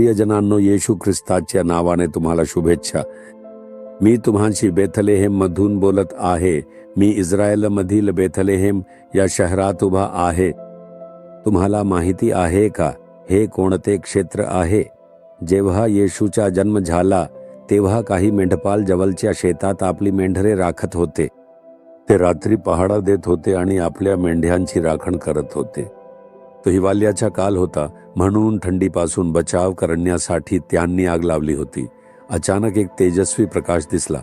प्रियजनांनो, येशू ख्रिस्ताच्या नावाने तुम्हाला शुभेच्छा. मी तुम्हांशी बेथलेहेम मधून बोलत आहे. मी इस्रायलमधील बेथलेहेम या शहरात उभा आहे. तुम्हाला माहिती आहे का हे कोणते क्षेत्र आहे? जेव्हा येशूचा जन्म झाला तेव्हा काही मेंढपाल जवळच्या शेतात आपली मेंढरे राखत होते. ते रात्री पहाडा देत होते आणि आपल्या मेंढ्यांची राखण करत होते. तो हिवाळ्याचा काल होता, म्हणून थंडीपासून बचाव करण्यासाठी त्यांनी आग लावली होती. अचानक एक तेजस्वी प्रकाश दिसला.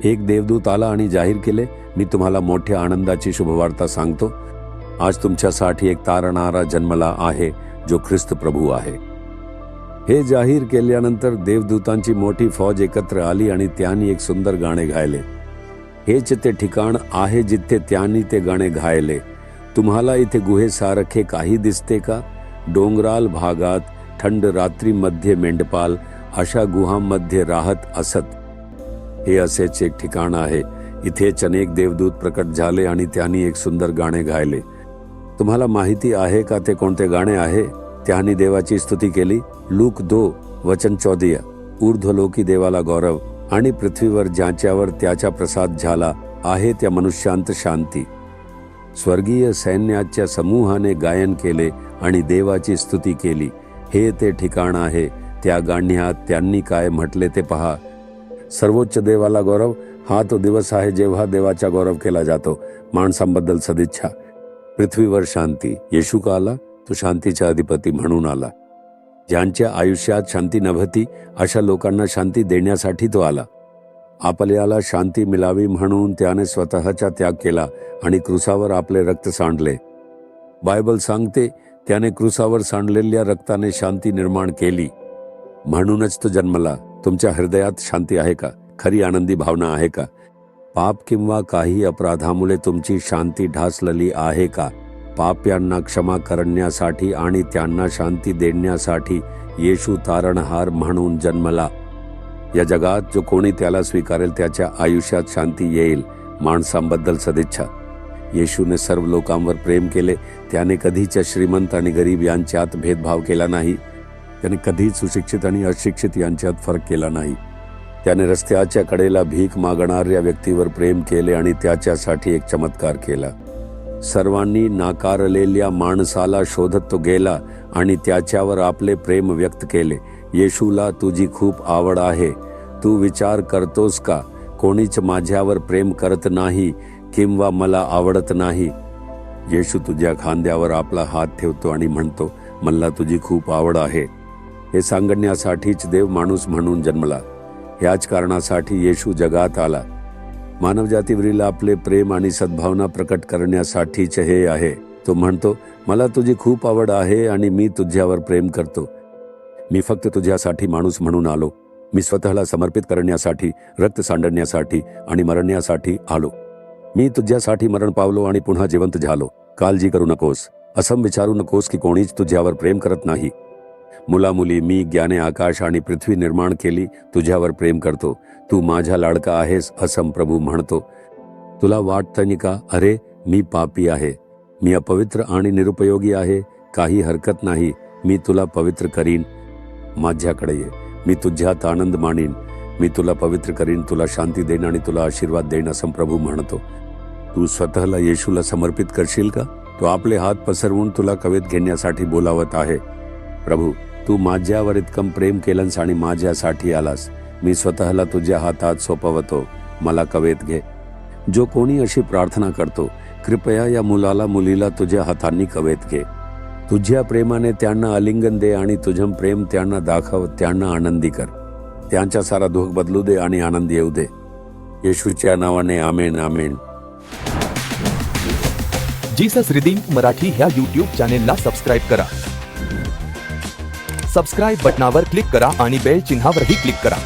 एक देवदूत आला आणि जाहीर केले, मी तुम्हाला मोठ्या आनंदाची शुभवार्ता सांगतो. आज तुमच्यासाठी एक तारणारा जन्मला आहे, जो ख्रिस्त प्रभू आहे. हे जाहीर केल्यानंतर देवदूतांची मोठी फौज एकत्र आली आणि त्यांनी एक सुंदर गाणे गायले. हेच ते ठिकाण आहे जिथे त्यांनी ते गाणे गायले. तुम्हाला इथे गुहेसारखे काही दिसते का? डोंगराळ भागात थंड रात्रीमध्ये मेंढपाल अशा गुहांमध्ये राहत असत. हे असेच एक ठिकाण आहे. इथेच अनेक देवदूत प्रकट झाले आणि त्यांनी एक सुंदर गाणे गायले. तुम्हाला माहिती आहे का ते कोणते गाणे आहे? त्यांनी देवाची स्तुती केली. लूक 2 वचन 14, ऊर्ध्वलोकी देवाला गौरव आणि पृथ्वीवर ज्याच्यावर त्याचा प्रसाद झाला आहे त्या मनुष्यांत शांती. स्वर्गीय सैन्याच्या समूहाने गायन केले आणि देवाची स्तुती केली. हे ते ठिकाण आहे. त्या गाण्यात त्यांनी काय म्हटले ते पहा. सर्वोच्च देवाला गौरव. हा तो दिवस आहे जेव्हा देवाचा गौरव केला जातो. माणसांबद्दल सदिच्छा. पृथ्वीवर शांती. येशू का आला? तो शांतीचा अधिपती म्हणून आला. ज्यांच्या आयुष्यात शांती नव्हती अशा लोकांना शांती देण्यासाठी तो आला. आपल्याला शांती मिळावी म्हणून त्याने स्वतःचा त्याग केला आणि क्रुसावर आपले रक्त सांडले. बायबल सांगते त्याने क्रुसावर सांडलेल्या रक्ताने शांती निर्माण केली. म्हणूनच तो जन्मला. तुमच्या हृदयात शांती आहे का? खरी आनंदी भावना आहे का? पाप किंवा काही अपराधामुळे तुमची शांती ढासलेली आहे का? पाप्यांना क्षमा करण्यासाठी आणि त्यांना शांती देण्यासाठी येशू तारणहार म्हणून जन्मला. या जगात जो कोणी त्याला स्वीकारेल त्याच्या आयुष्यात शांती येईल. माणसांबद्दल सदिच्छा. येशूने सर्व लोकांवर प्रेम केले. त्याने कधीच श्रीमंत आणि गरीब यांच्यात भेदभाव केला नाही. त्याने कधीच सुशिक्षित आणि अशिक्षित यांच्यात फरक केला नाही. त्याने रस्त्याच्या कडेला भीक मागणाऱ्या व्यक्तीवर प्रेम केले आणि त्याच्यासाठी एक चमत्कार केला. सर्वांनी नाकारलेल्या माणसाला शोधत तो गेला आणि त्याच्यावर आपले प्रेम व्यक्त केले. येशूला तुझी खूप आवड आहे. तू विचार करतोस का कोणीच माझ्यावर प्रेम करत नाही किंवा मला आवडत नाही? येशू तुझ्या खांद्यावर आपला हात ठेवतो आणि म्हणतो, मला तुझी खूप आवड आहे. हे सांगण्यासाठीच देव माणूस म्हणून जन्मला. याच कारणासाठी येशू जगात आला. मानवजातीवरील आपले प्रेम आणि सद्भावना प्रकट करण्यासाठीच हे आहे. तो म्हणतो, मला तुझी खूप आवड आहे आणि मी तुझ्यावर प्रेम करतो. मी फक्त तुझ्यासाठी माणूस म्हणून आलो. मी स्वतःला समर्पित करण्यासाठी, रक्त सांडण्यासाठी आणि मरण्यासाठी आलो. मी तुझ्यासाठी मरण पावलो आणि पुन्हा जिवंत झालो. काळजी करू नकोस. असं विचारू नकोस की कोणीच तुझ्यावर प्रेम करत नाही. मुलामुली, मी ज्ञाने आकाश आणि पृथ्वी निर्माण केली तुझ्यावर प्रेम करतो. तू माझा लाडका आहेस असं प्रभू म्हणतो. तुला वाटतं का, अरे मी पापी आहे, मी अपवित्र आणि निरुपयोगी आहे? काही हरकत नाही. मी तुला पवित्र करीन. माझ्याकडे ये. मी तुझ्यात आनंद मानीन. मी तुला पवित्र करीन, तुला शांती देईन आणि तुला आशीर्वाद देईन असं प्रभू म्हणतो. तू स्वतःला येशूला समर्पित करशील का? तो आपले हात पसरवून तुला कवेत घेण्यासाठी बोलावत आहे. प्रभू, तू माझ्यावर इतकं प्रेम केलंस आणि माझ्यासाठी आलास. मी स्वतःला तुझ्या हातात सोपवतो. मला कवेत घे. जो कोणी अशी प्रार्थना करतो, कृपया या मुलाला मुलीला तुझ्या हातांनी कवेत घे. तुझ्या प्रेमाने त्यांना आलिंगन दे आणि तुझं प्रेम त्यांना दाखव. त्यांना आनंदी कर. त्यांचा सारा दुःख बदलू दे आणि आनंद येऊ दे. येशूच्या नावाने आमेन, आमेन. जीसस रिडीम्ड मराठी ह्या YouTube चॅनेलला सबस्क्राईब करा. सबस्क्राईब बटनावर क्लिक करा आणि बेल चिन्हावरही क्लिक करा.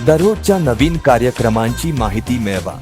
दररोजच्या नवीन कार्यक्रमांची माहिती मिळवा.